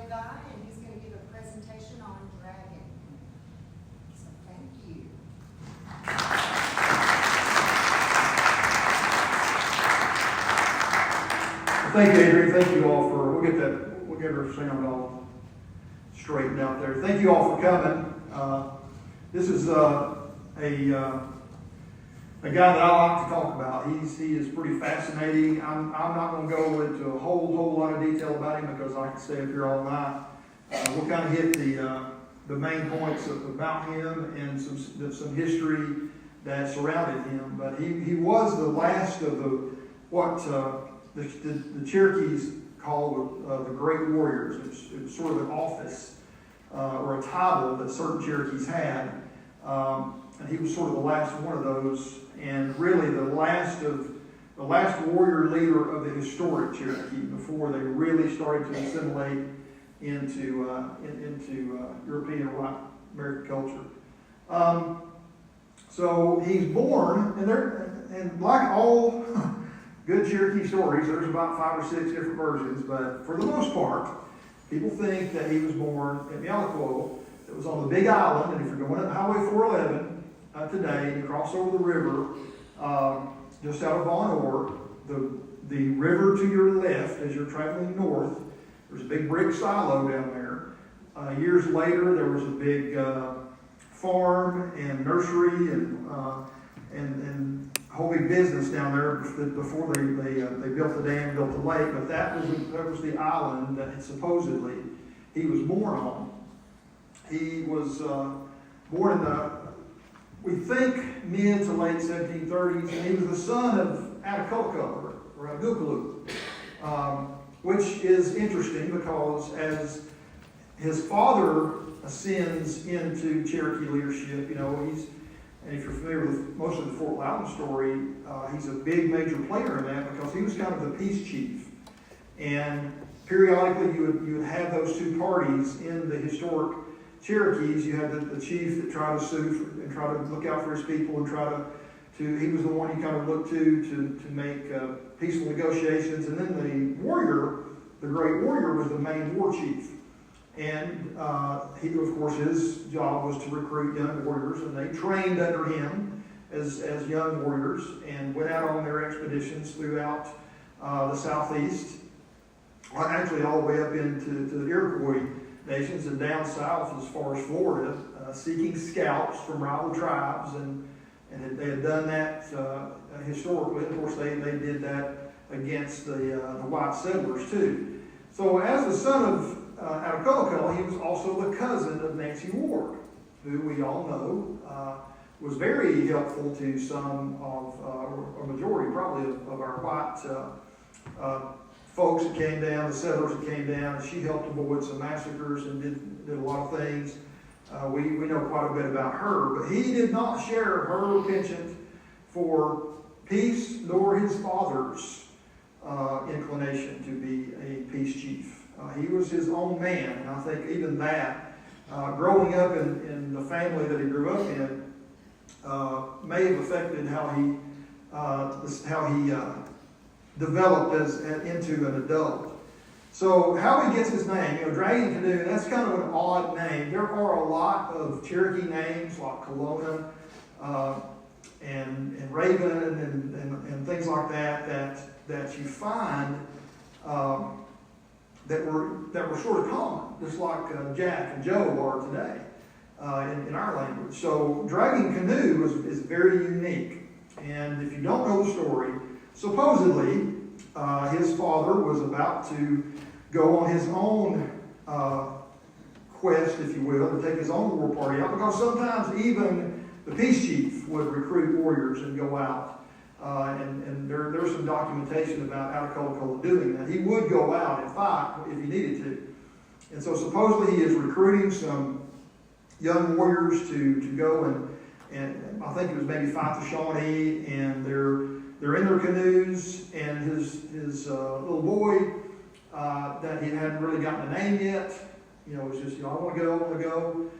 guy, and he's going to give a presentation on dragging. So thank you. Thank you, Adrian. Thank you all for, we'll get her sound all straightened out there. Thank you all for coming. This is a guy that I like to talk about. He is pretty fascinating. I'm not going to go into a whole lot of detail about him because I can stay up here all night. We'll kind of hit the main points about him and some history that surrounded him. But he was the last of the Cherokees called the Great Warriors. It was sort of an office or a title that certain Cherokees had. And he was sort of the last one of those, and really the last warrior leader of the historic Cherokee before they really started to assimilate into European or white American culture. So he's born, and like all good Cherokee stories, there's about 5 or 6 different versions, but for the most part, people think that he was born in Etowah. It was on the Big Island, and if you're going up Highway 411 today, you cross over the river just out of Von Orr, the river to your left as you're traveling north, there's a big brick silo down there. Years later, there was a big farm and nursery and whole big business down there before they built the dam, built the lake. But that was the island that supposedly he was born on. He was born in we think mid to late 1730s, and he was the son of Atacalco or Agukalu, which is interesting because as his father ascends into Cherokee leadership, and if you're familiar with most of the Fort Loudon story, he's a big major player in that because he was kind of the peace chief. And periodically you would have those two parties in the historic Cherokees. You had the chief that tried to sue and try to look out for his people and try to he was the one you kind of looked to make peaceful negotiations. And then the warrior, the great warrior, was the main war chief. And he, of course, his job was to recruit young warriors, and they trained under him as young warriors and went out on their expeditions throughout the southeast, actually all the way up into the Iroquois nations and down south as far as Florida, seeking scalps from rival tribes, and they had done that historically. Of course, they did that against the white settlers too. So, as the son of Atacalco, he was also the cousin of Nancy Ward, who we all know was very helpful to some of, or a majority probably of our white folks that came down, the settlers that came down, and she helped avoid some massacres and did a lot of things. We know quite a bit about her, but he did not share her penchant for peace nor his father's inclination to be a peace chief. He was his own man, and I think even that, growing up in the family that he grew up in, may have affected how he developed into an adult. So how he gets his name, Dragging Canoe, that's kind of an odd name. There are a lot of Cherokee names like Kelowna and Raven and things like that you find that were sort of common, just like Jack and Joe are today in our language. So Dragging Canoe is very unique. And if you don't know the story, supposedly his father was about to go on his own quest, if you will, to take his own war party out, because sometimes even the peace chief would recruit warriors and go out. And there's some documentation about Atacalco doing that. He would go out and fight if he needed to. And so supposedly he is recruiting some young warriors to go and I think it was maybe fight the Shawnee, and they're in their canoes, and his little boy that he hadn't really gotten a name yet, was just, I want to go.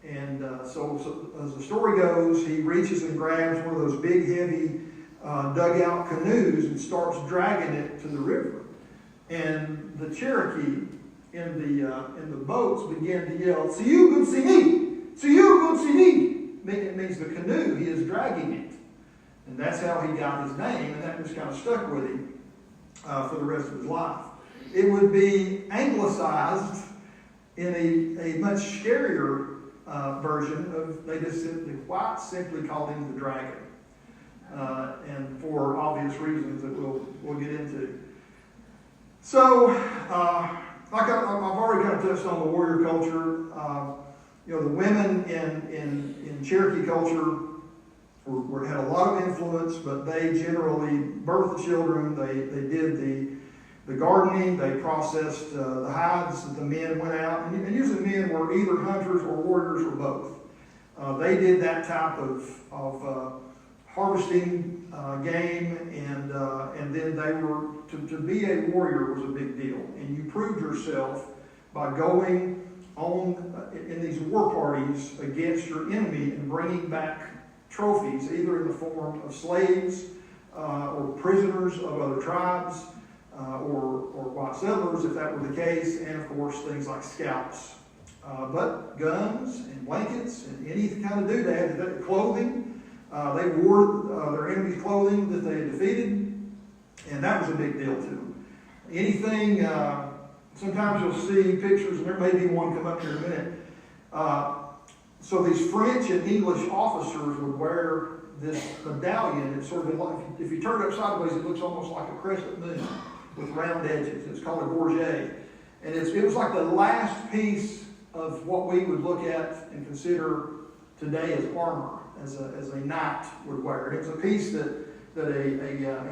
And so as the story goes, he reaches and grabs one of those big, heavy dugout canoes and starts dragging it to the river. And the Cherokee in the boats began to yell, "See you, good see me! See you, good see me!" It means the canoe, he is dragging it. And that's how he got his name, and that just kind of stuck with him for the rest of his life. It would be anglicized in a much scarier version of, the whites simply called him the dragon. And for obvious reasons that we'll get into. So, like I've already kind of touched on the warrior culture. The women in Cherokee culture had a lot of influence, but they generally birthed the children. They did the gardening. They processed the hides that the men went out. And usually men were either hunters or warriors or both. They did that type of harvesting game, and then they were to be a warrior was a big deal, and you proved yourself by going on in these war parties against your enemy and bringing back trophies, either in the form of slaves or prisoners of other tribes or white settlers, if that were the case, and of course things like scalps. But guns and blankets and any kind of dude, they had clothing. They wore their enemy's clothing that they had defeated, and that was a big deal to them. Anything, sometimes you'll see pictures, and there may be one come up here in a minute. So these French and English officers would wear this medallion. It's sort of like, if you turn it up sideways, it looks almost like a crescent moon with round edges. It's called a gorget. And it was like the last piece of what we would look at and consider today as armor. As a knight would wear. It was a piece that a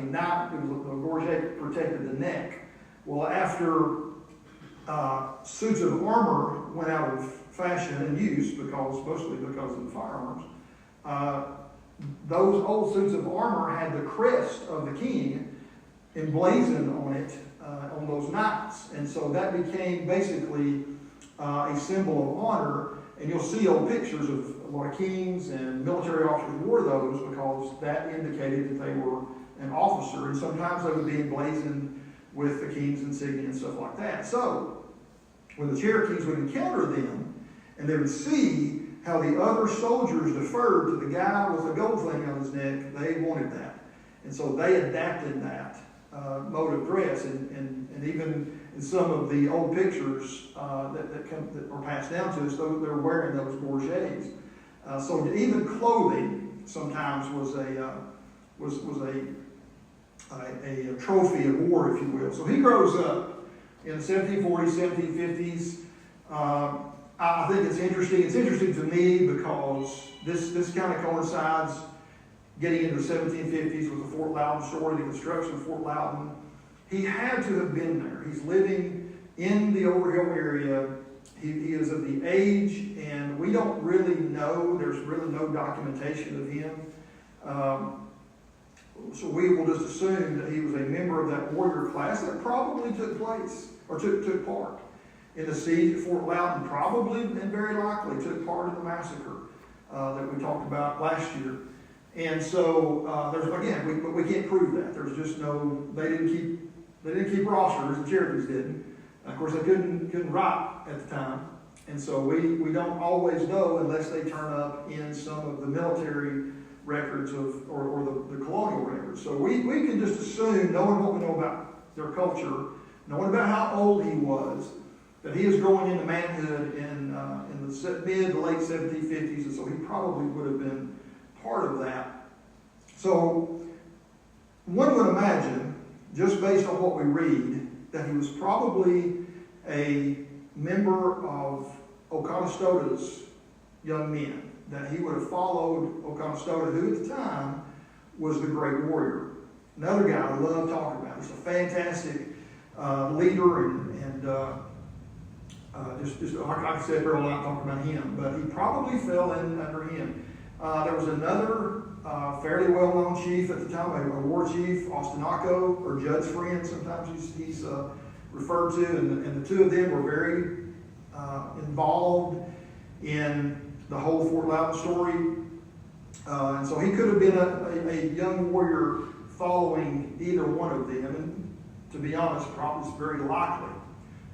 knight, it was a gorget, protected the neck. Well, after suits of armor went out of fashion and use, mostly because of the firearms, those old suits of armor had the crest of the king emblazoned on it, on those knights. And so that became basically a symbol of honor. And you'll see old pictures of a lot of kings and military officers wore those because that indicated that they were an officer. And sometimes they would be emblazoned with the king's insignia and stuff like that. So when the Cherokees would encounter them and they would see how the other soldiers deferred to the guy with the gold thing on his neck, they wanted that. And so they adapted that mode of dress. And even in some of the old pictures that are passed down to us, they're wearing those gorgets. So even clothing sometimes was a trophy of war, if you will. So he grows up in the 1740s, 1750s. I think it's interesting. It's interesting to me because this kind of coincides getting into the 1750s with the Fort Loudon story, the construction of Fort Loudon. He had to have been there. He's living in the Overhill area. He is of the age, and we don't really know. There's really no documentation of him. So we will just assume that he was a member of that warrior class that probably took place, or took part in the siege at Fort Loudon, probably and very likely took part in the massacre that we talked about last year. And so we can't prove that. There's just no. They didn't keep rosters. The Cherokees didn't. Of course, they couldn't write at the time, and so we don't always know unless they turn up in some of the military records or the colonial records. So we can just assume, knowing what we know about their culture, knowing about how old he was, that he is growing into manhood in the mid to late 1750s, and so he probably would have been part of that. So one would imagine, just based on what we read, that he was probably a member of Oconostota's young men, that he would have followed Oconostota, who at the time was the great warrior. Another guy I love talking about. He's a fantastic leader and just like I said, we're a lot talking about him, but he probably fell in under him. There was another fairly well-known chief at the time, a war chief, Ostinaco, or Judd's friend, sometimes he's referred to, and the two of them were very involved in the whole Fort Loudon story. And so he could have been a young warrior following either one of them, and to be honest, probably it's very likely.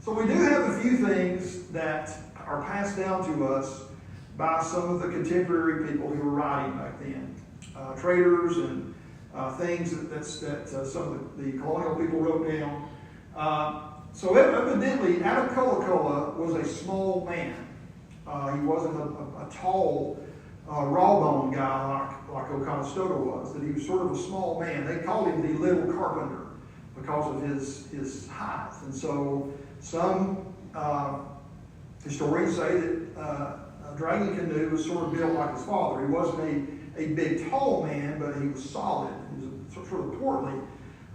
So we do have a few things that are passed down to us by some of the contemporary people who were writing back then. Traders and things that some of the colonial people wrote down. So evidently, Etowah was a small man. He wasn't a tall, raw-boned guy like Oconostota was. That he was sort of a small man. They called him the Little Carpenter because of his height. And so some historians say that Dragging Canoe was sort of built like his father. He wasn't a big, tall man, but he was solid. He was sort of portly.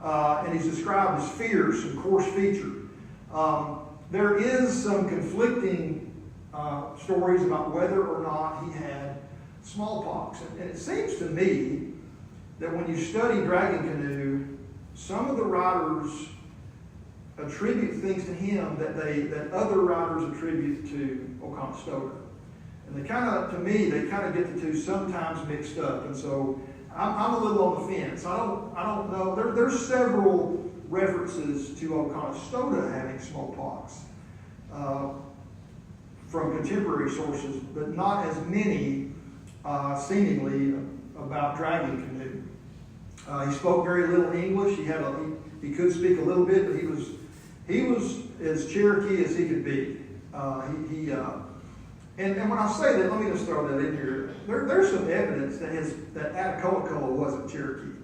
And he's described as fierce and coarse-featured. There is some conflicting stories about whether or not he had smallpox. And it seems to me that when you study Dragging Canoe, some of the writers attribute things to him that other writers attribute to Oconostota. And they kind of get the two sometimes mixed up. And so I'm a little on the fence. I don't know. There's several references to Oconostota having smallpox from contemporary sources, but not as many seemingly about Dragging Canoe. He spoke very little English. He could speak a little bit, but he was as Cherokee as he could be. And when I say that, let me just throw that in here. There's some evidence that Etowah wasn't Cherokee.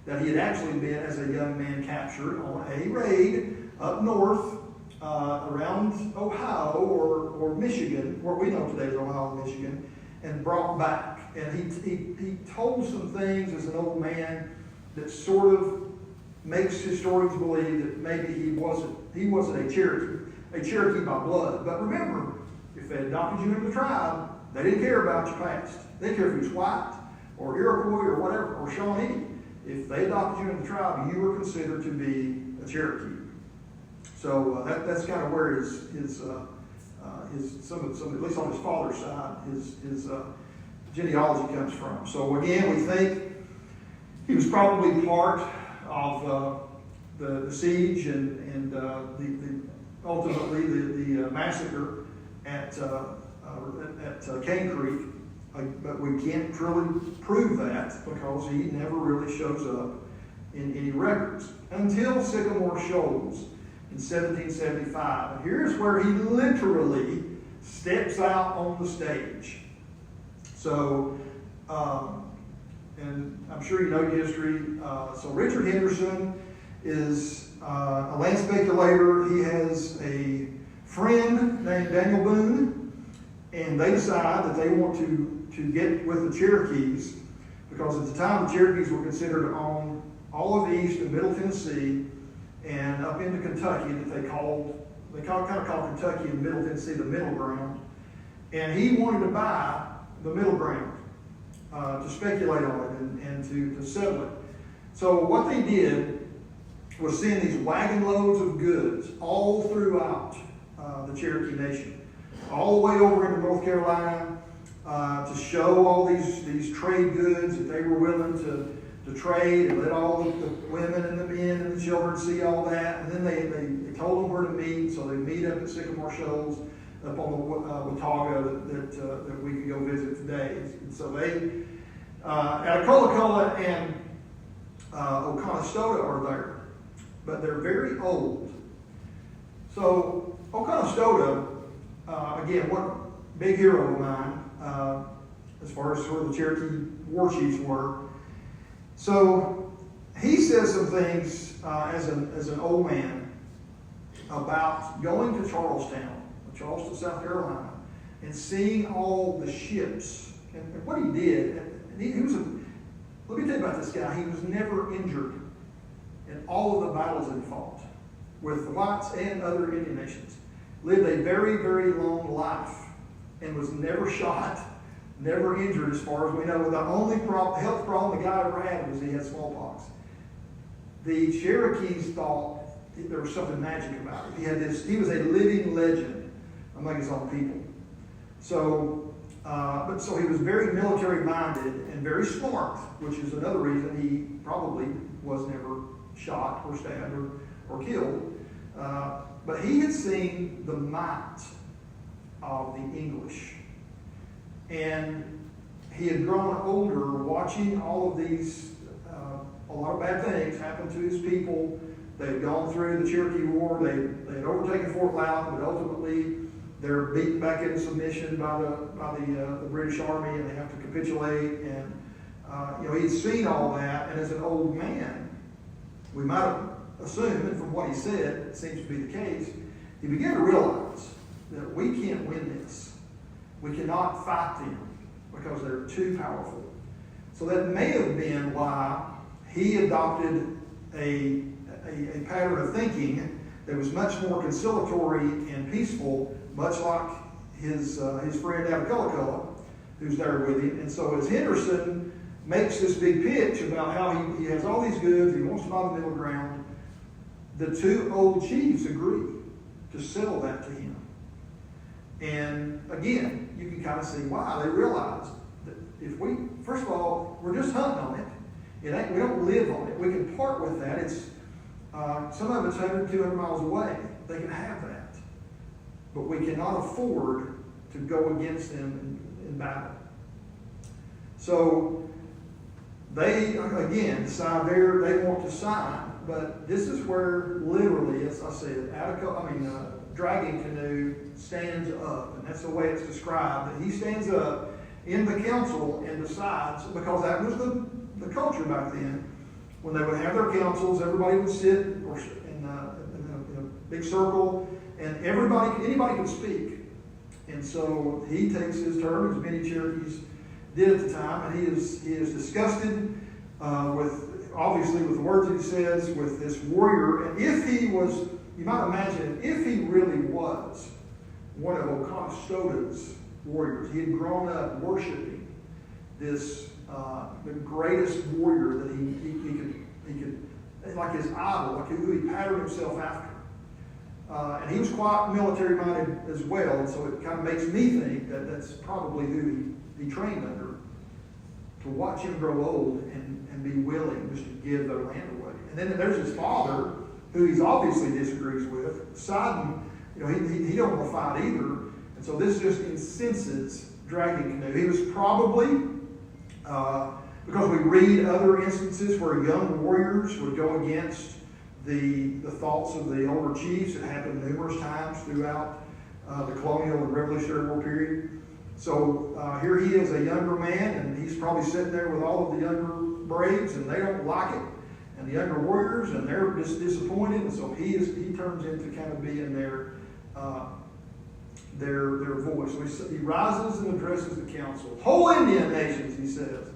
That he had actually been, as a young man, captured on a raid up north around Ohio or Michigan, where we know today is Ohio and Michigan, and brought back. And he told some things as an old man that sort of makes historians believe that maybe he wasn't a Cherokee by blood. But remember, if they adopted you into the tribe, they didn't care about your past. They didn't care if you was white or Iroquois or whatever, or Shawnee. If they adopted you into the tribe, you were considered to be a Cherokee. So that's kind of where his at least on his father's side, his genealogy comes from. So again, we think he was probably part of the siege and ultimately the massacre at Cane Creek, but we can't really prove that because he never really shows up in any records until Sycamore Shoals in 1775. And here's where he literally steps out on the stage. So, and I'm sure you know history. So Richard Henderson is a land speculator. He has a friend named Daniel Boone, and they decide that they want to get with the Cherokees because at the time the Cherokees were considered to own all of East and Middle Tennessee and up into Kentucky that they kind of called Kentucky and Middle Tennessee the middle ground. And he wanted to buy the middle ground to speculate on it and to settle it. So what they did was send these wagon loads of goods all throughout the Cherokee Nation, all the way over into North Carolina to show all these trade goods that they were willing to trade and let all the women and the men and the children see all that. And then they told them where to meet, so they meet up at Sycamore Shoals up on the Watauga that we could go visit today. And so they, Etowah and Oconostota are there, but they're very old. So Oconostota, again, what big hero of mine, as far as sort of the Cherokee war chiefs were. So he says some things as an old man about going to Charleston, South Carolina, and seeing all the ships. And what he did, he was let me tell you about this guy. He was never injured in all of the battles that he fought with the whites and other Indian nations. Lived a very, very long life and was never shot, never injured as far as we know. The only health problem the guy ever had was he had smallpox. The Cherokees thought there was something magic about it. He was a living legend among his own people. So, so he was very military minded and very smart, which is another reason he probably was never shot or stabbed or killed. But he had seen the might of the English. And he had grown older watching all of these, a lot of bad things happen to his people. They had gone through the Cherokee War. They had overtaken Fort Loudon, but ultimately they're beaten back into submission by the British Army, and they have to capitulate. And he'd seen all that, and as an old man, we might have assumed, and from what he said, it seems to be the case, he began to realize that we can't win this. We cannot fight them because they're too powerful. So that may have been why he adopted a pattern of thinking that was much more conciliatory and peaceful, much like his friend Abaculla, who's there with him. And so as Henderson makes this big pitch about how he has all these goods, he wants to buy the middle ground, the two old chiefs agree to sell that to him. And again, you can kind of see why. They realized that if we, first of all, we're just hunting on it. We don't live on it. We can part with that. It's some of it's 100, 200 miles away. They can have that. But we cannot afford to go against them in battle. So they, again, decide they want to sign. But this is where literally, as I said, Dragging Canoe stands up. And that's the way it's described. That he stands up in the council and decides, because that was the culture back then. When they would have their councils, everybody would sit in a big circle, and anybody could speak. And so he takes his turn, as many Cherokees did at the time, and he is disgusted obviously with the words that he says, with this warrior. And if he was, you might imagine, if he really was one of Oconostota's warriors, he had grown up worshiping this the greatest warrior that he could, like his idol, like who he patterned himself after. And he was quite military-minded as well, and so it kind of makes me think that that's probably who he trained under, to watch him grow old and be willing just to give their land away. And then there's his father, who he obviously disagrees with. Sidon, he don't want to fight either. And so this just incenses Dragging Canoe. He was probably, because we read other instances where young warriors would go against the thoughts of the older chiefs. It happened numerous times throughout the colonial and Revolutionary War period. So here he is, a younger man, and he's probably sitting there with all of the younger braves, and they don't like it, and the younger warriors, and they're just disappointed. And so he turns into kind of being their voice. So he rises and addresses the council. Whole Indian nations, he says,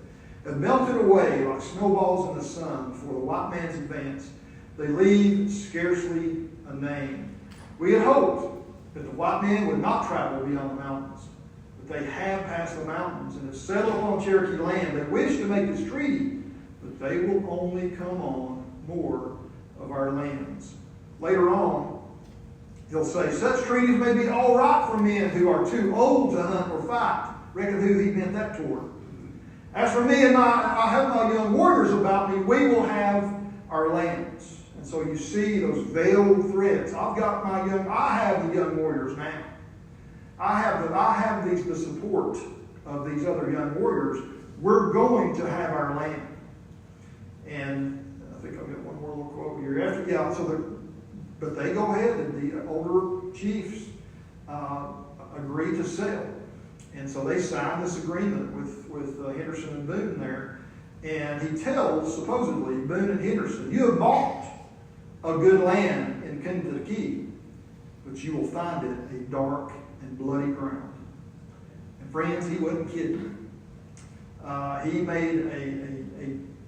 have melted away like snowballs in the sun before the white man's advance. They leave scarcely a name. We had hoped that the white men would not travel beyond the mountains, but they have passed the mountains and have settled upon Cherokee land. They wish to make this treaty, but they will only come on more of our lands. Later on, he'll say, such treaties may be all right for men who are too old to hunt or fight. Reckon who he meant that toward. As for me and I have my young warriors about me, we will have our lands. And so you see those veiled threads. I have the young warriors now. I have the support of these other young warriors. We're going to have our land. And I think I've got one more little quote here. But they go ahead, and the older chiefs agree to sell. And so they signed this agreement with Henderson and Boone there. And he tells, supposedly, Boone and Henderson, you have bought a good land in Kentucky, but you will find it a dark and bloody ground. And friends, he wasn't kidding. He made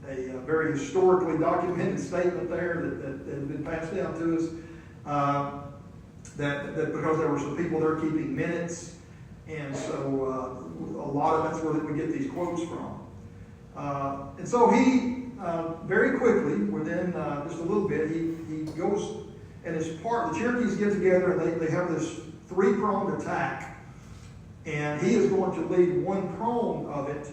a very historically documented statement there that had been passed down to us, that because there were some people there keeping minutes, and so a lot of that's where we get these quotes from. And so he very quickly, within just a little bit, he goes, and as part, the Cherokees get together and they have this three-pronged attack, and he is going to lead one prong of it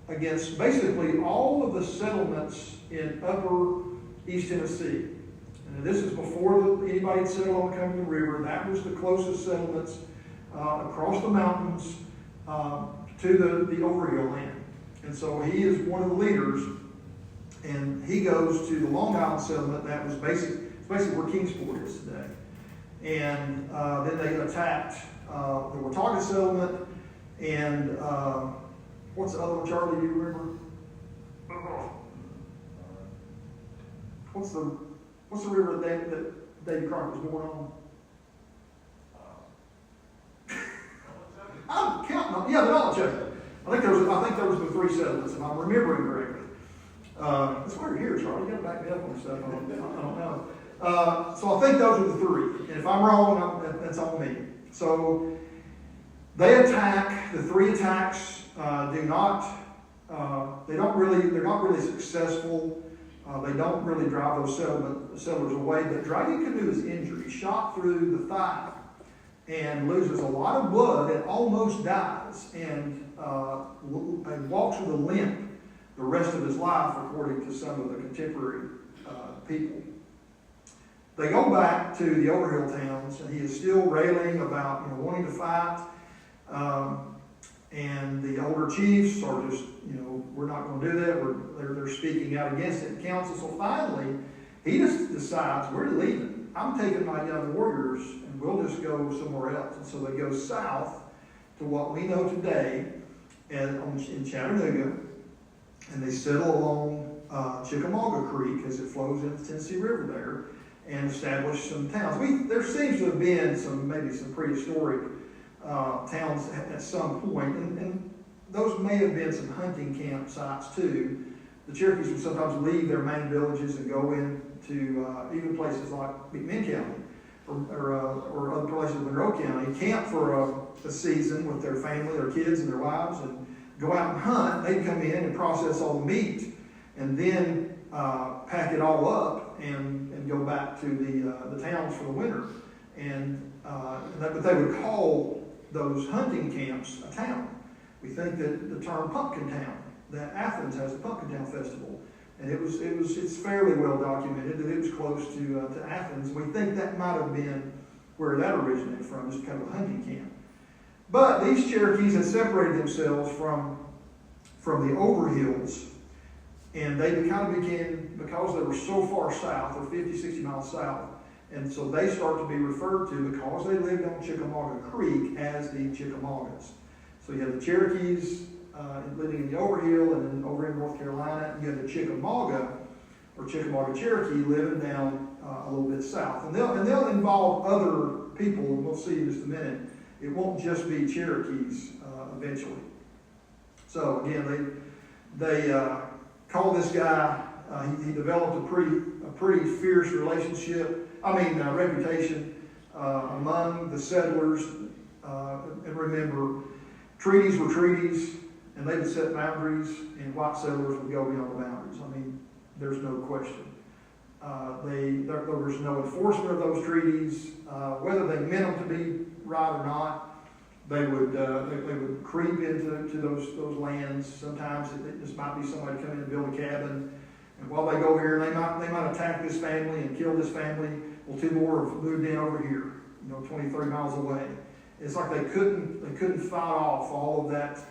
against basically all of the settlements in upper East Tennessee. And And this is before anybody had settled on the Cumberland River. That was the closest settlements across the mountains to the Overhill land. And so he is one of the leaders, and he goes to the Long Island settlement. That was basically where Kingsport is today. And then they attacked the Watauga settlement, and what's the other one, Charlie, do you remember? What's the river that David Crockett was born on? I'm counting on, yeah, the Nolichucky. I think there was the 3 settlements, if I'm remembering correctly. That's why you're here, Charlie. You got to back me up on stuff. I don't know. So I think those are the 3. And if I'm wrong, that's on me. So they attack. The 3 attacks they're not really successful. They don't really drive those settlers away. But Dragging Canoe is injured. He's shot through the thigh and loses a lot of blood and almost dies, and walks with a limp the rest of his life, according to some of the contemporary people. They go back to the Overhill towns, and he is still railing about wanting to fight. And the older chiefs are just, we're not going to do that. They're speaking out against it in council. So finally, he just decides, we're leaving. I'm taking my young warriors, and we'll just go somewhere else. And so they go south to what we know today in Chattanooga, and they settle along Chickamauga Creek as it flows into the Tennessee River there, and establish some towns. There seems to have been maybe some prehistoric towns at some point, and those may have been some hunting camp sites too. The Cherokees would sometimes leave their main villages and go into even places like McMinn County or other places in Monroe County, camp for a season with their family, their kids, and their wives, and go out and hunt. They'd come in and process all the meat, and then pack it all up and go back to the towns for the winter. But they would call those hunting camps a town. We think that the term Pumpkin Town, that Athens has a Pumpkin Town festival, and it's fairly well documented that it was close to Athens. We think that might have been where that originated from, as kind of a hunting camp. But these Cherokees had separated themselves from the Overhills, and they kind of began, because they were so far south, or 50, 60 miles south, and so they start to be referred to, because they lived on Chickamauga Creek, as the Chickamaugas. So you have the Cherokees living in the Overhill, and then over in North Carolina, you have the Chickamauga, or Chickamauga Cherokee, living down a little bit south. And they'll involve other people, and we'll see in just a minute. It won't just be Cherokees eventually. So again, they call this guy. He developed a pretty fierce reputation among the settlers. And remember, treaties were treaties, and they would set boundaries, and white settlers would go beyond the boundaries. There's no question. There was no enforcement of those treaties, whether they meant them to be right or not. They would creep into those lands. Sometimes it just might be somebody come in and build a cabin, and while they go here, they might attack this family and kill this family. Well, 2 more have moved in over here, 20, 30 miles away. It's like they couldn't fight off all of that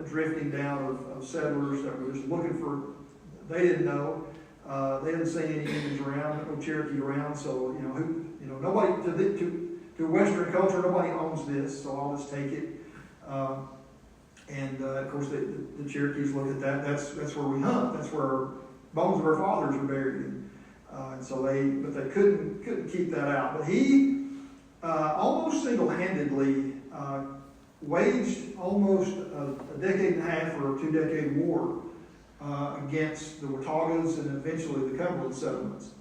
drifting down of settlers that were just looking for. They didn't know. They hadn't seen any Indians around, no Cherokee around. So nobody to Western culture, nobody owns this, so I'll just take it. Of course, the Cherokees look at that. That's where we hunt. That's where bones of our fathers are buried. But they couldn't keep that out. But he almost single-handedly waged almost a decade and a half or a 2-decade war against the Wataugas and eventually the Cumberland settlements.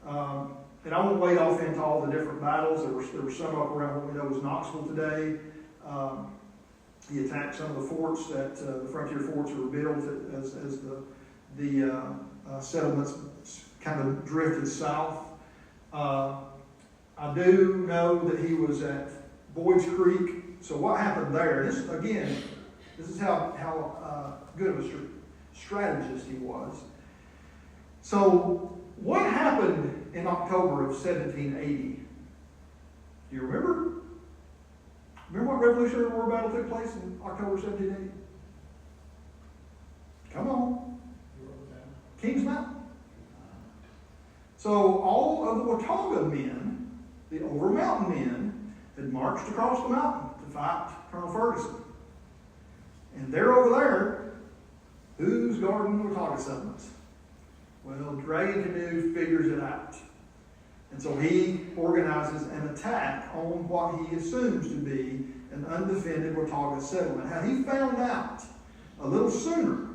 And I won't wade off into all the different battles. There were some up around what we know as Knoxville today. He attacked some of the forts, the frontier forts that were built as the settlements kind of drifted south. I do know that he was at Boyd's Creek. So what happened there? This is how good of a strategist he was. So What happened in October of 1780? Do you remember? Remember what Revolutionary War battle took place in October 1780? Come on. Kings Mountain. So all of the Watauga men, the Over Mountain men, had marched across the mountain to fight Colonel Ferguson. And they're over there. Who's guarding the Watauga settlements? Well, Dragging Canoe figures it out. And so he organizes an attack on what he assumes to be an undefended Watauga settlement. Had he found out a little sooner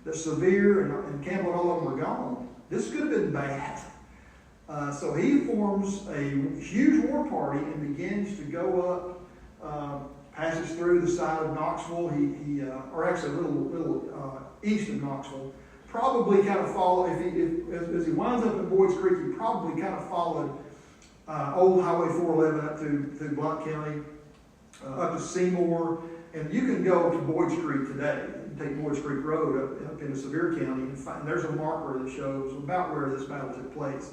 that Sevier and Campbell and all of them were gone, this could have been bad. So he forms a huge war party and begins to go up, passes through the side of Knoxville, or actually a little east of Knoxville. Probably kind of followed, as he winds up in Boyd's Creek, he probably kind of followed Old Highway 411 up through Blount County, up to Seymour, and you can go to Boyd's Creek today. You can take Boyd's Creek Road up into Sevier County, and there's a marker that shows about where this battle took place.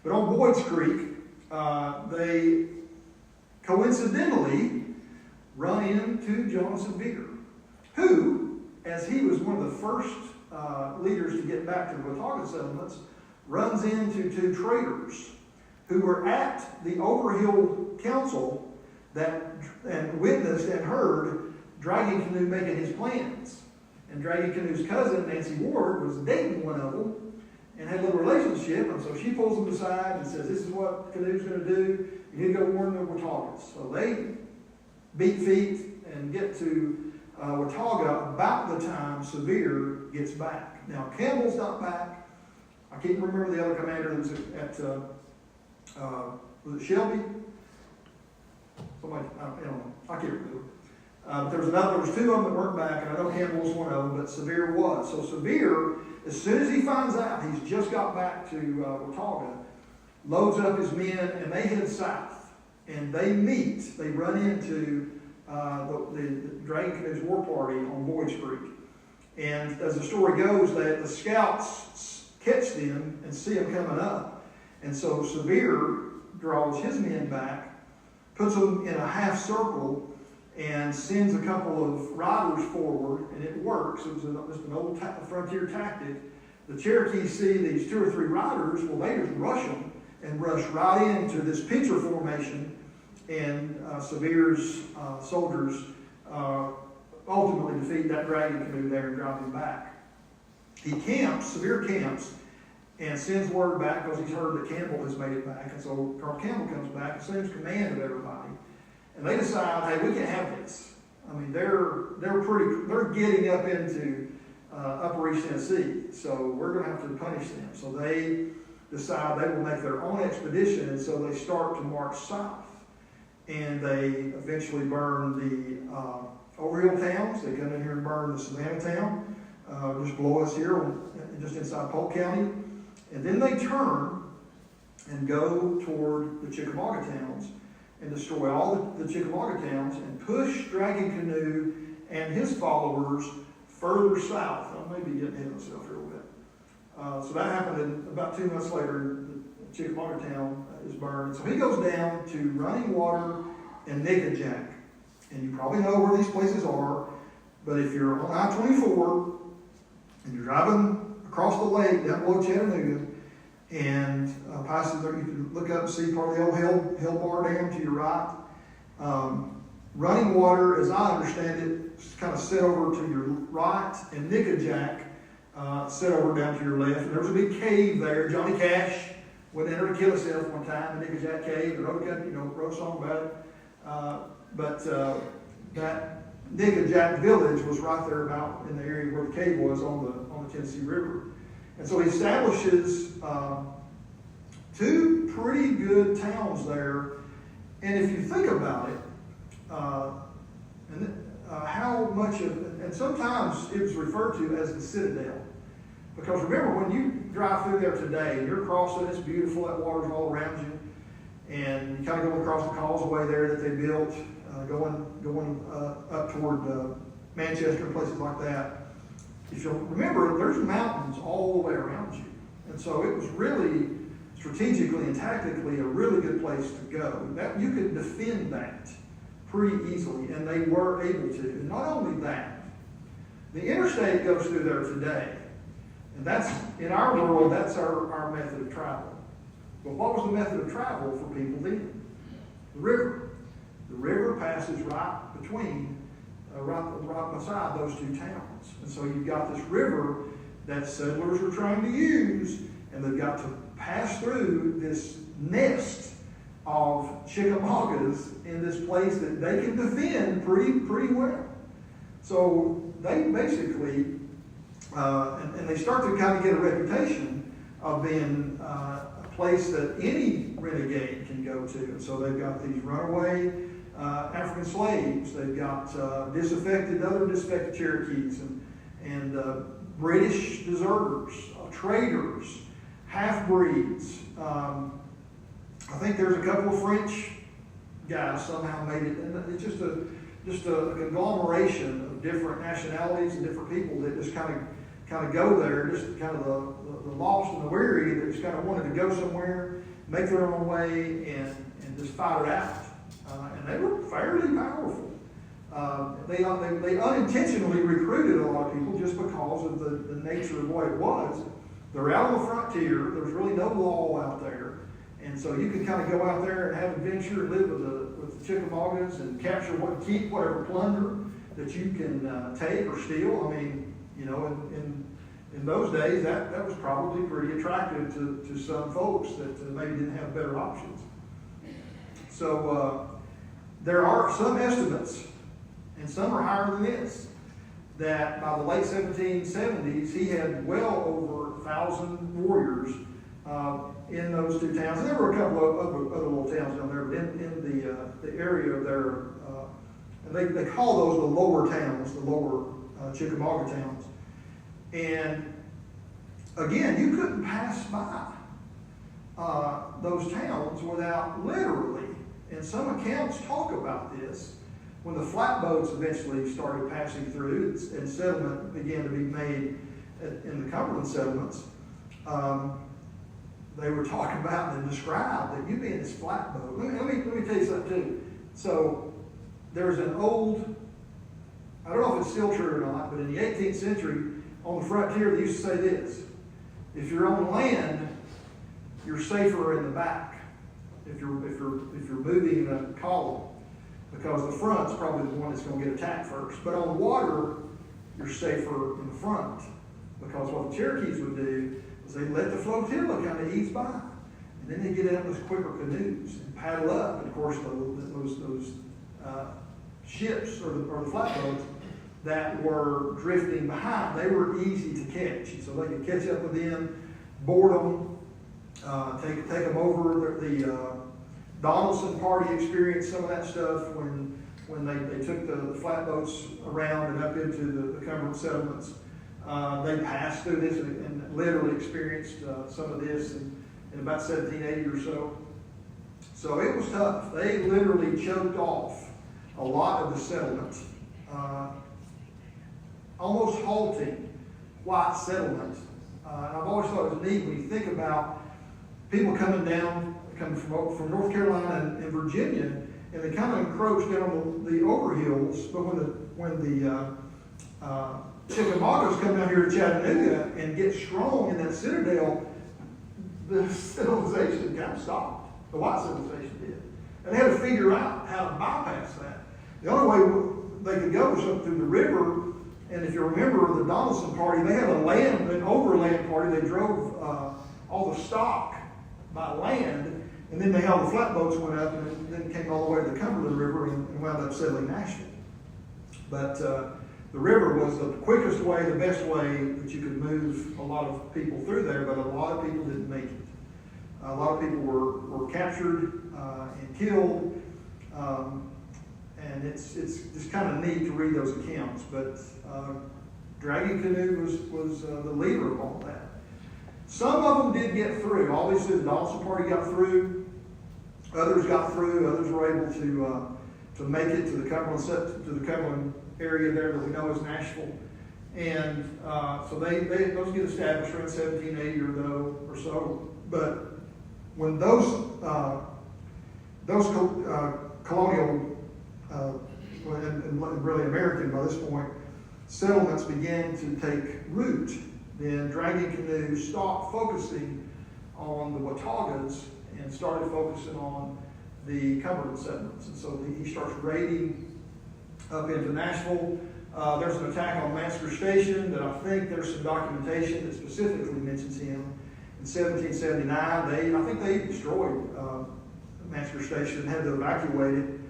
But on Boyd's Creek, they coincidentally run into John Sevier, who, as he was one of the first leaders to get back to the Watauga settlements, runs into two traders who were at the Overhill Council and witnessed and heard Dragging Canoe making his plans. And Dragging Canoe's cousin, Nancy Ward, was dating one of them and had a little relationship, and so she pulls them aside and says, this is what Canoe's going to do. You need to go warn the Wataugas. So they beat feet and get to Watauga about the time Sevier gets back. Now, Campbell's not back. I can't remember the other commander that was was it Shelby? Somebody, I don't know. I can't remember. But there was two of them that weren't back, and I know Campbell was one of them, but Sevier was. So Sevier, as soon as he finds out he's just got back to Watauga, loads up his men, and they head south. And they meet, they run into the Dragging Canoe's war party on Boyd's Creek. And as the story goes, that the scouts catch them and see them coming up. And so Sevier draws his men back, puts them in a half circle, and sends a couple of riders forward, and it works. It was just an old frontier tactic. The Cherokee see these 2 or 3 riders, well, they just rush them and rush right into this pincer formation, and Sevier's soldiers ultimately defeat that Dragging Canoe there and drive him back. Sevier camps, and sends word back because he's heard that Campbell has made it back. And so Colonel Campbell comes back, assumes command of everybody, and they decide, hey, we can't have this. I mean, they're getting up into Upper East Tennessee, so we're going to have to punish them. So they decide they will make their own expedition, and so they start to march south. And they eventually burn the Overhill towns. They come in here and burn the Savannah town, just below us here, just inside Polk County. And then they turn and go toward the Chickamauga towns and destroy all the Chickamauga towns and push Dragging Canoe and his followers further south. I may be getting ahead of myself here a little bit. So that happened, and about 2 months later, the Chickamauga town is burned. So he goes down to Running Water and Nickajack. And you probably know where these places are, but if you're on I-24 and you're driving across the lake down below Chattanooga and passes there, you can look up and see part of the old Hill Bar Dam to your right. Running Water, as I understand it, is kind of set over to your right, and Nickajack set over down to your left. And there was a big cave there. Johnny Cash went in there to kill himself one time, the Nickajack Cave. They wrote a song about it. But that Nickajack village was right there about in the area where the cave was on the Tennessee River. And so he establishes 2 pretty good towns there. And if you think about it, how much of, and sometimes it was referred to as the Citadel. Because remember, when you drive through there today, and you're crossing, it's beautiful, that water's all around you, and you kind of go across the causeway there that they built, going up toward Manchester and places like that. If you'll remember, there's mountains all the way around you. And so it was really strategically and tactically a really good place to go. That you could defend that pretty easily, and they were able to. And not only that, the interstate goes through there today. And that's, in our world, that's our method of travel. But what was the method of travel for people then? The river. The river passes right between, right beside those two towns. And so you've got this river that settlers are trying to use, and they've got to pass through this nest of Chickamaugas in this place that they can defend pretty well. So they basically, and they start to kind of get a reputation of being a place that any renegade can go to. And so they've got these runaway African slaves. They've got other disaffected Cherokees and British deserters, traders, half-breeds. I think there's a couple of French guys somehow made it. And it's just a conglomeration of different nationalities and different people that just kind of go there, just kind of the lost and the weary that just kind of wanted to go somewhere, make their own way, and just fight it out. And they were fairly powerful. They unintentionally recruited a lot of people just because of the nature of what it was. They're out on the frontier. There's really no law out there. And so you could kind of go out there and have adventure and live with the Chickamaugas and keep whatever plunder that you can take or steal. I mean, you know, in those days, that was probably pretty attractive to some folks that maybe didn't have better options. So there are some estimates, and some are higher than this, that by the late 1770s, he had well over 1,000 warriors in those two towns. And there were a couple of other little towns down there, but in the area of there, and they call those the lower towns, the lower Chickamauga towns. And again, you couldn't pass by those towns without literally, and some accounts talk about this, when the flatboats eventually started passing through and settlement began to be made in the Cumberland settlements, they were talking about and described that you'd be in this flatboat. Let me tell you something too. So there's an old, I don't know if it's still true or not, but in the 18th century, on the frontier, they used to say this: if you're on land, you're safer in the back. If you're moving in a column, because the front's probably the one that's going to get attacked first. But on water, you're safer in the front, because what the Cherokees would do is they'd let the flotilla kind of ease by, and then they get out in those quicker canoes and paddle up. And of course, those ships or the flatboats that were drifting behind, they were easy to catch. So they could catch up with them, board them, take them over. The Donaldson party experienced some of that stuff when they took the flatboats around and up into the Cumberland settlements. They passed through this and literally experienced some of this in about 1780 or so. So it was tough. They literally choked off a lot of the settlement, almost halting white settlement. And I've always thought it was neat when you think about people coming from North Carolina and Virginia, and they kind of encroached down the overhills. But when the Chickamaugas come down here to Chattanooga and get strong in that citadel, the civilization kind of stopped. The white civilization did. And they had to figure out how to bypass that. The only way they could go was up through the river. And if you remember the Donaldson party, they had an overland party. They drove all the stock by land, and then all the flatboats went up and then came all the way to the Cumberland River and wound up settling Nashville. But the river was the quickest way, the best way that you could move a lot of people through there, but a lot of people didn't make it. A lot of people were captured and killed, and it's just kind of neat to read those accounts. But Dragging Canoe was the leader of all that. Some of them did get through. Obviously, the Donaldson party got through. Others got through. Others were able to make it to the Cumberland area there that we know as Nashville. And so those get established around 1780 or so. But when those colonial and really American by this point settlements began to take root, then Dragging Canoe stopped focusing on the Wataugas and started focusing on the Cumberland settlements. And so he starts raiding up into Nashville. There's an attack on Massacre Station that I think there's some documentation that specifically mentions him. In 1779, I think they destroyed Massacre Station and had to evacuate it.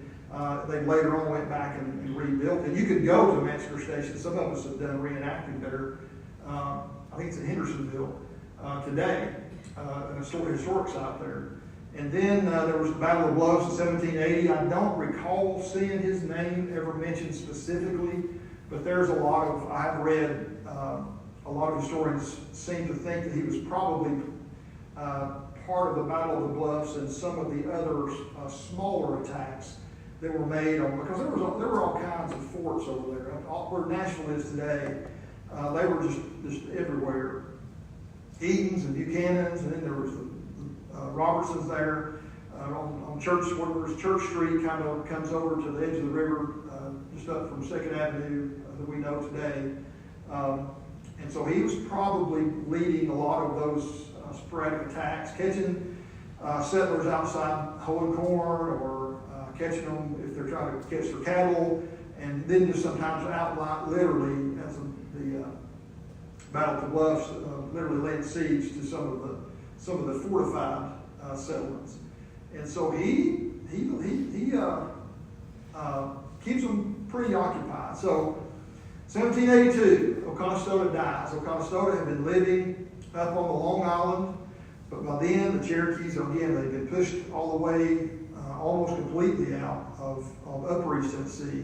They later on went back and rebuilt it. You could go to Massacre Station. Some of us have done reenacting there. I think it's in Hendersonville today, an historic site there. And then there was the Battle of the Bluffs in 1780. I don't recall seeing his name ever mentioned specifically, but there's a lot of, I have read, a lot of historians seem to think that he was probably part of the Battle of the Bluffs and some of the other smaller attacks that were made on, because there were all kinds of forts over there. Where Nashville is today, they were just everywhere. Eaton's and Buchanan's, and then there was the Robertson's there on Church Street, kind of comes over to the edge of the river, just up from 2nd Avenue that we know today. And so he was probably leading a lot of those sporadic attacks, catching settlers outside hoeing corn or catching them if they're trying to catch their cattle, and then just sometimes outright, literally, as the Battle of the Bluffs, literally laid siege to some of the fortified settlements. And so he keeps them pretty occupied. So 1782, Oconostota dies. Oconostota had been living up on the Long Island, but by then the Cherokees, again, they've been pushed all the way, almost completely out of Upper East Tennessee.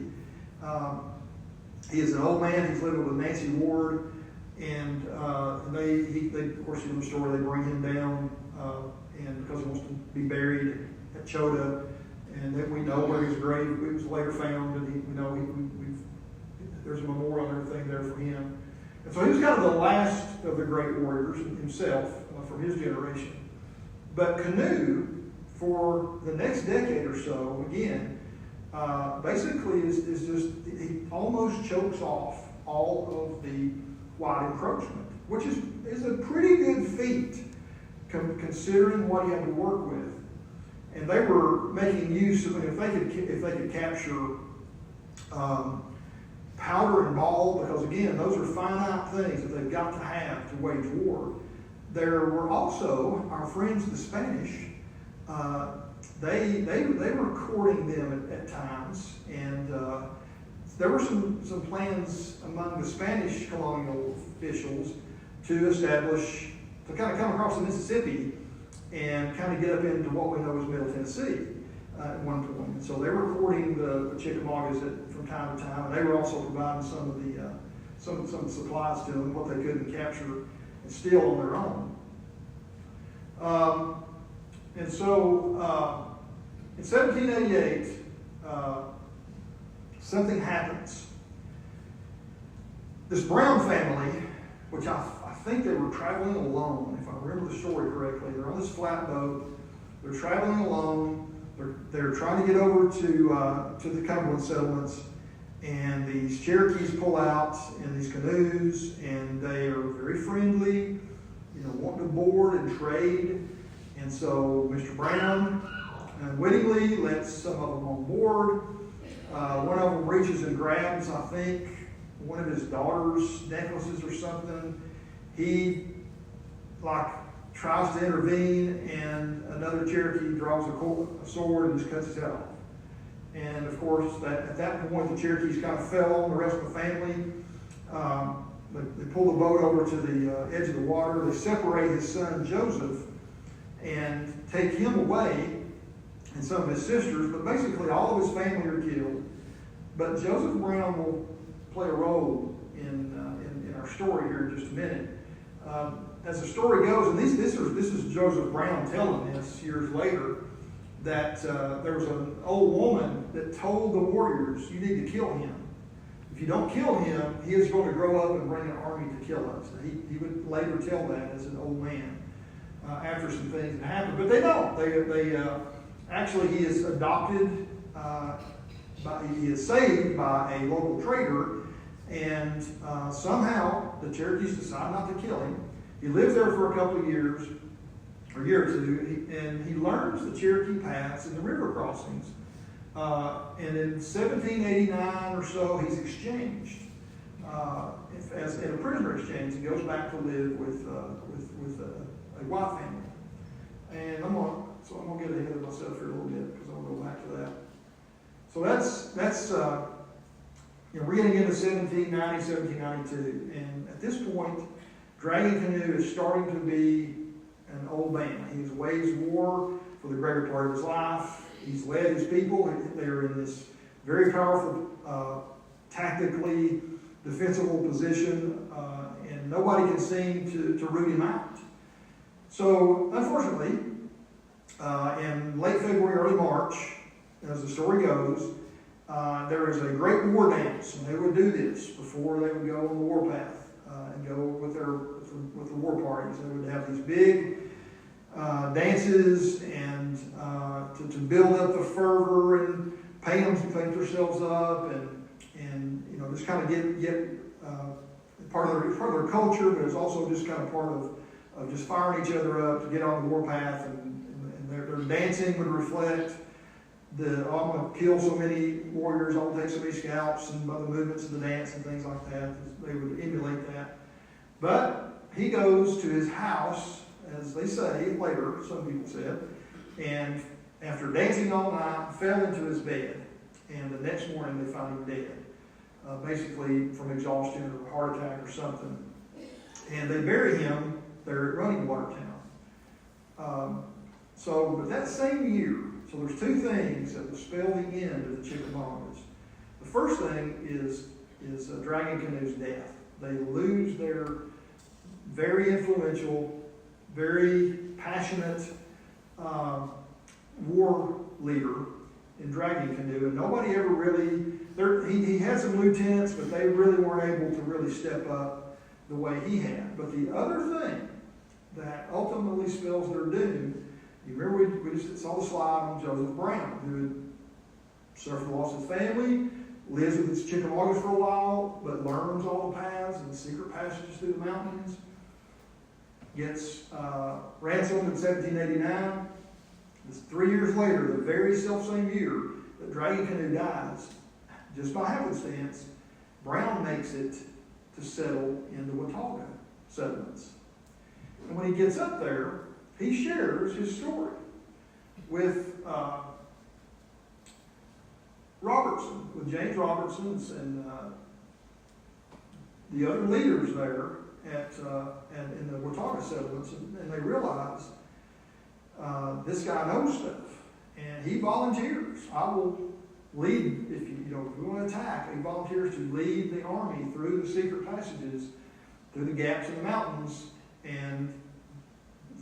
He is an old man. He's living with Nancy Ward, and they of course, you know the story. They bring him down, and because he wants to be buried at Chota, and then we know where his grave it was later found, and there's a memorial and everything there for him. And so he was kind of the last of the great warriors himself from his generation. But Canoe, for the next decade or so, again, basically is just, he almost chokes off all of the white encroachment, which is a pretty good feat considering what he had to work with. And they were making use of, if they could capture powder and ball, because again, those are finite things that they've got to have to wage war. There were also our friends, the Spanish. They were courting them at times, and there were some plans among the Spanish colonial officials to establish, to kind of come across the Mississippi and kind of get up into what we know as Middle Tennessee at one point. And so they were courting the Chickamaugas from time to time, and they were also providing some of the supplies to them, what they couldn't capture and steal on their own. And so in 1788, something happens. This Brown family, which I think they were traveling alone, if I remember the story correctly. They're on this flatboat. They're traveling alone. They're trying to get over to the Cumberland settlements, and these Cherokees pull out in these canoes, and they are very friendly, wanting to board and trade. And so Mr. Brown unwittingly lets some of them on board. One of them reaches and grabs, I think, one of his daughter's necklaces or something. He tries to intervene, and another Cherokee draws a sword and just cuts his head off. And of course, at that point, the Cherokees kind of fell on the rest of the family. They pull the boat over to the edge of the water. They separate his son Joseph and take him away, and some of his sisters. But basically, all of his family are killed. But Joseph Brown will play a role in our story here in just a minute. As the story goes, and this is Joseph Brown telling this years later, that there was an old woman that told the warriors, "You need to kill him." In if you don't kill him, he is going to grow up and bring an army to kill us. He would later tell that as an old man after some things had happened. But they don't. Actually, he is adopted, he is saved by a local trader, and somehow the Cherokees decide not to kill him. He lives there for a couple of years, or a year or two, and he learns the Cherokee paths and the river crossings. And in 1789 or so, he's exchanged as in a prisoner exchange. He goes back to live with a white family. And I'm gonna get ahead of myself here a little bit because I'll go back to that. So that's we're getting into 1790, 1792, and at this point, Dragging Canoe is starting to be an old man. He's waged war for the greater part of his life. He's led his people. They're in this very powerful, tactically defensible position, and nobody can seem to root him out. So, unfortunately, in late February, early March, as the story goes, there is a great war dance, and they would do this before they would go on the warpath and go with the war parties. They would have these big dances and to build up the fervor and paint themselves up and just kind of get part of their culture, but it's also just kind of part of just firing each other up to get on the warpath, and their dancing would reflect I'm going to kill so many warriors, I'm going to take so many scalps, and other movements of the dance and things like that. They would emulate that. But he goes to his house, as they say later, some people said, and after dancing all night, fell into his bed. And the next morning they found him dead, basically from exhaustion or a heart attack or something. And they bury him there at Running Water Town. But that same year, so there's two things that will spell the end of the Chickamaugas. The first thing is Dragging Canoe's death. They lose their very influential, very passionate war leader in Dragging Canoe, and nobody ever really. He had some lieutenants, but they really weren't able to really step up the way he had. But the other thing that ultimately spells their doom. You remember we just saw the slide on Joseph Brown, who had suffered the loss of his family, lives with his Chickamaugas for a while, but learns all the paths and secret passages through the mountains. Gets ransomed in 1789. It's 3 years later, the very self-same year that Dragging Canoe dies, just by happenstance, Brown makes it to settle in the Watauga settlements. And when he gets up there, he shares his story with Robertson, with James Robertson and the other leaders there and in the Watauga settlements, and they realize this guy knows stuff, and he volunteers. I will lead if we want to attack. He volunteers to lead the army through the secret passages, through the gaps in the mountains, and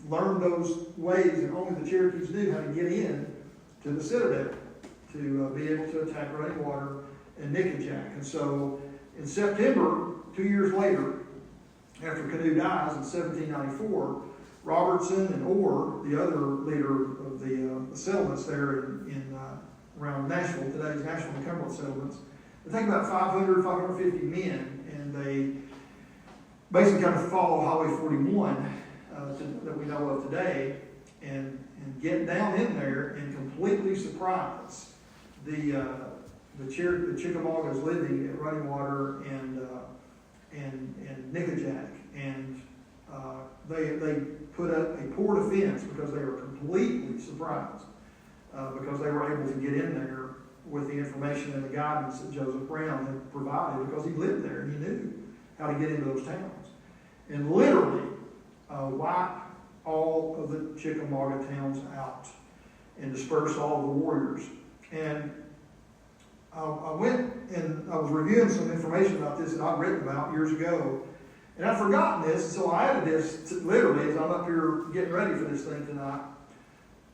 learn those ways that only the Cherokees knew how to get in to the citadel to be able to attack Running Water and Nickajack. And so in September, 2 years later, after Canoe dies in 1794, Robertson and Orr, the other leader of the settlements there in around Nashville, today's Nashville and Cumberland settlements, they take about 550 men, and they basically kind of follow Highway 41 that we know of today, and get down in there and completely surprise the Chickamaugas living at Running Water and Nickajack, and they put up a poor defense because they were completely surprised because they were able to get in there with the information and the guidance that Joseph Brown had provided, because he lived there and he knew how to get into those towns, and literally wipe all of the Chickamauga towns out and disperse all of the warriors. And I went and I was reviewing some information about this that I'd written about years ago, and I'd forgotten this, so I added this literally as I'm up here getting ready for this thing tonight.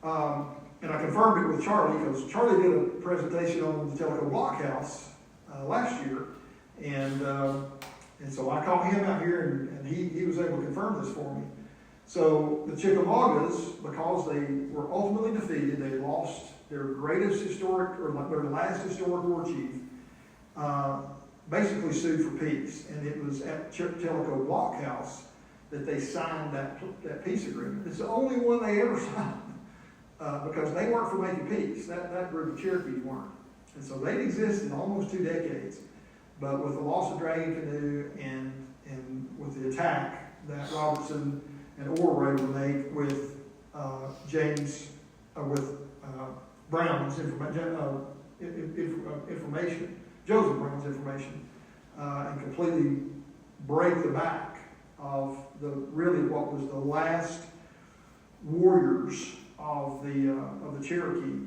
And I confirmed it with Charlie, because Charlie did a presentation on the Tellico Blockhouse last year, And so I called him out here, and he was able to confirm this for me. So the Chickamaugas, because they were ultimately defeated, they lost their greatest historic, or their last historic war chief, basically sued for peace. And it was at Tellico Blockhouse that they signed that peace agreement. It's the only one they ever signed, because they weren't for making peace. That group of Cherokees weren't. And so they'd existed almost 2 decades. But with the loss of Dragging Canoe and with the attack that Robertson and Orr were able to make with Brown's information, Joseph Brown's information, and completely break the back of what was the last warriors of the Cherokee,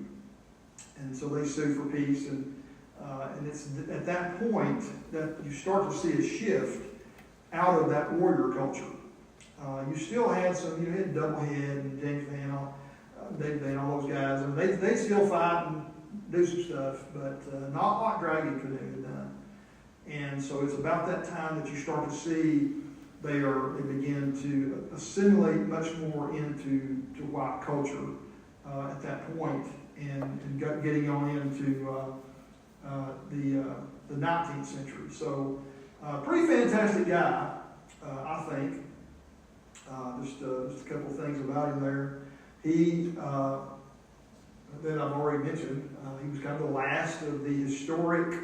and so they sued for peace, and it's at that point that you start to see a shift out of that warrior culture. You still had you had Doublehead and James Van, Dave Van, all those guys, and they still fight and do some stuff, but not like Dragging Canoe had done. And so it's about that time that you start to see they begin to assimilate much more into white culture at that point, and getting on into the 19th century. So pretty fantastic guy, I think. Just a couple of things about him there. He, that I've already mentioned, he was kind of the last of the historic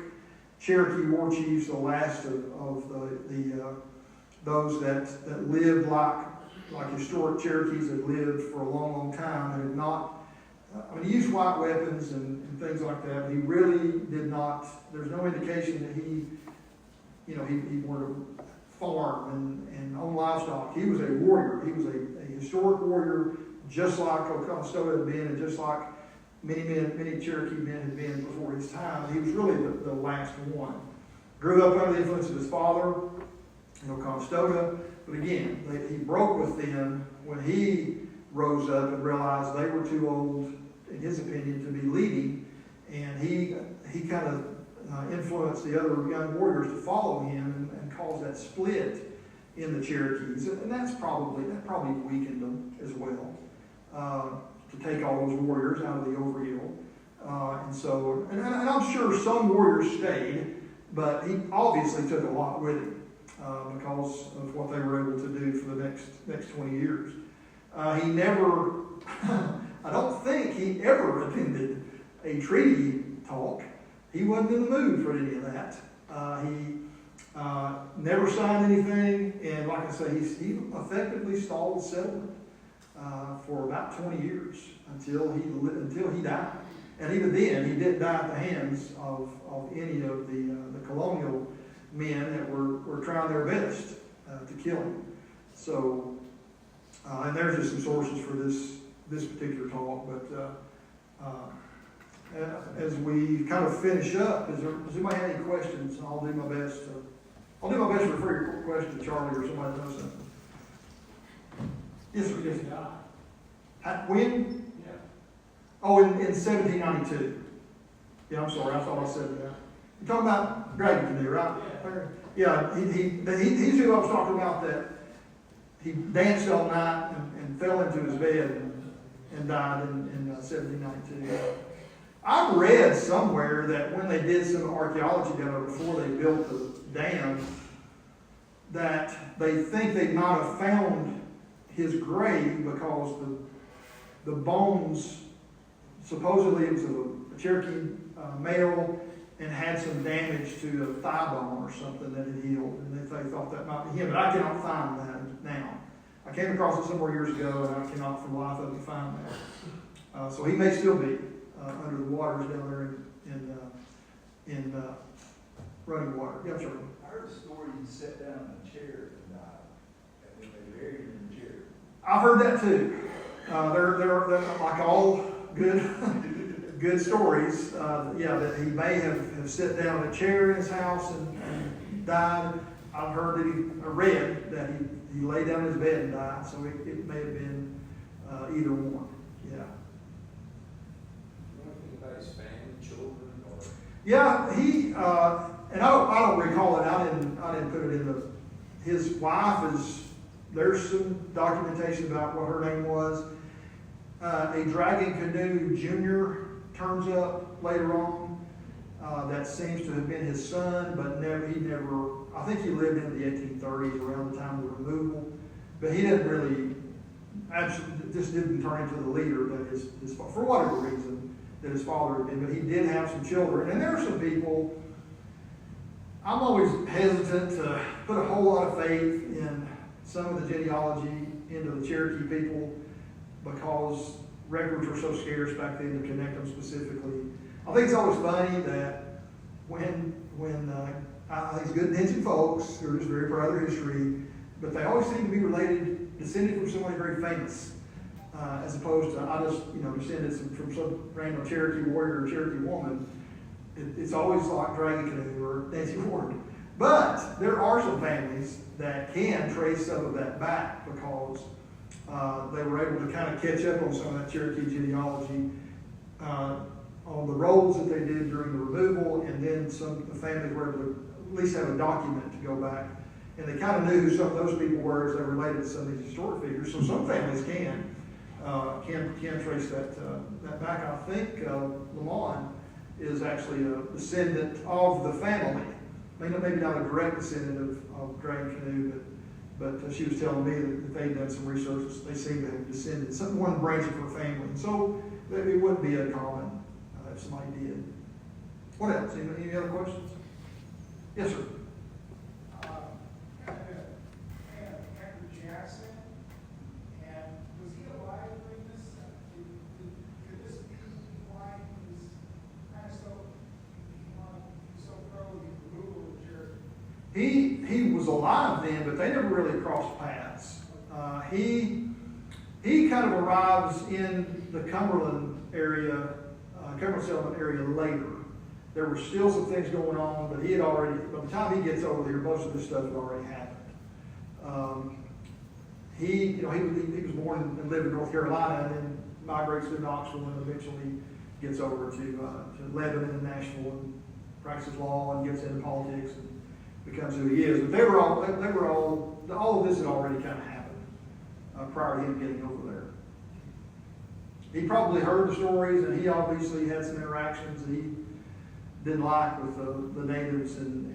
Cherokee war chiefs, the last of those that lived like historic Cherokees that lived for a long, long time and had not. He used white weapons and things like that, but he really did not. There's no indication that he wanted to farm and own livestock. He was a warrior. He was a historic warrior, just like Conestoga had been, and just like many Cherokee men had been before his time. He was really the last one. Grew up under the influence of his father, Conestoga, but again, he broke with them when he rose up and realized they were too old, in his opinion, to be leading, and he kind of influenced the other young warriors to follow him and caused that split in the Cherokees, and that probably weakened them as well, to take all those warriors out of the overhill, and I'm sure some warriors stayed, but he obviously took a lot with him because of what they were able to do for the next 20 years. He never, I don't think he ever attended a treaty talk. He wasn't in the mood for any of that. He never signed anything, and like I say, he effectively stalled the settlement for about 20 years until he died. And even then, he didn't die at the hands of any of the colonial men that were trying their best to kill him. So, and there's just some sources for this particular talk, but as we kind of finish up, does anybody have any questions? I'll do my best to refer your question to Charlie or somebody that knows something. Yes, sir. Yes. When? Yeah. Oh, in 1792. Yeah, I'm sorry. I thought I said that. You're talking about Dragging Canoe, right? Yeah. He's who I was talking about, that he danced all night and fell into his bed and died in 1792. I read somewhere that when they did some archaeology down there before they built the dam, that they think they might have found his grave because the bones, supposedly it was a Cherokee male, and had some damage to a thigh bone or something that had healed, and they thought that might be him, but I cannot find that now. I came across it somewhere years ago, and I cannot for the life of me find that. So he may still be under the waters down there in running water. Yeah, sure. I heard a story you sat down in a chair and died, and then they buried him in the chair. I've heard that too. They're like all good stories. That he may have sat down in a chair in his house and died. I've heard that I read that he lay down in his bed and died. So it may have been either one. Yeah. About his family, children, or? Yeah, and I don't recall it, I didn't put it in his wife there's some documentation about what her name was. A Dragging Canoe Jr. turns up later on. That seems to have been his son, but I think he lived in the 1830s around the time of the removal. But he didn't really, just didn't turn into the leader that for whatever reason, that his father had been. But he did have some children. And there are some people, I'm always hesitant to put a whole lot of faith in some of the genealogy into the Cherokee people because records were so scarce back then to connect them specifically. I think it's always funny that when I think it's good intentioned folks who are just very proud of their history, but they always seem to be descended from somebody very famous, as opposed to I just descended from some random Cherokee warrior or Cherokee woman. It's always like Dragging Canoe or Nancy Ward. But there are some families that can trace some of that back because they were able to kind of catch up on some of that Cherokee genealogy on the roles that they did during the removal, and then the families were able to at least have a document to go back. And they kind of knew who some of those people were as they related to some of these historic figures. So some families can trace that back. I think Lamont is actually a descendant of the family. Maybe not a direct descendant of Dragging Canoe, but she was telling me that they'd done some research. They seem to have descended one branch of her family. And so it wouldn't be uncommon if somebody did. What else? Any other questions? Yes, sir. Andrew Jackson, and was he alive during this? Could this be why he was kind of so pro the removal of Cherokee? He was alive then, but they never really crossed paths. He kind of arrives in the Cumberland area, Cumberland settlement area later. There were still some things going on, but he had already, by the time he gets over there, most of this stuff had already happened. He was born and lived in North Carolina, and then migrates to Knoxville, and eventually gets over to Lebanon and Nashville, and practices law, and gets into politics, and becomes who he is. But they were all of this had already kind of happened prior to him getting over there. He probably heard the stories, and he obviously had some interactions that he didn't like with the natives, and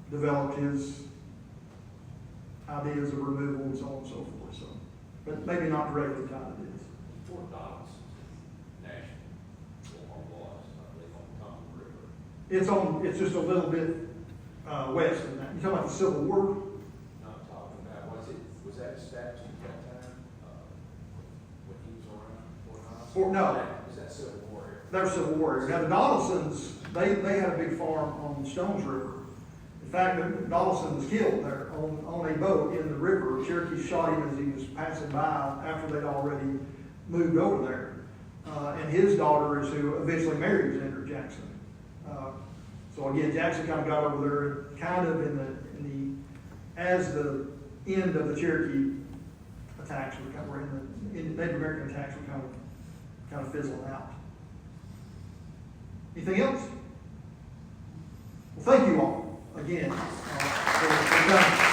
developed his ideas of removal and so on and so forth. So, but maybe not directly tied to this. Fort Dobbs, National, was, I believe, on the Cumberland River. It's just a little bit west of that. You talking about the Civil War? Not talking about, was that established at that time, when he was around Fort Dobbs? No. Was that Civil War area? They're Civil War. Now the Donaldsons, they had a big farm on the Stones River. In fact, the Donaldson was killed there on a boat in the river. Cherokee shot him as he was passing by after they'd already moved over there. And his daughter is who eventually married Andrew Jackson. So again, Jackson kind of got over there, kind of as the end of the Cherokee attacks were in the Native American attacks were kind of fizzling out. Anything else? Well, thank you all again for coming.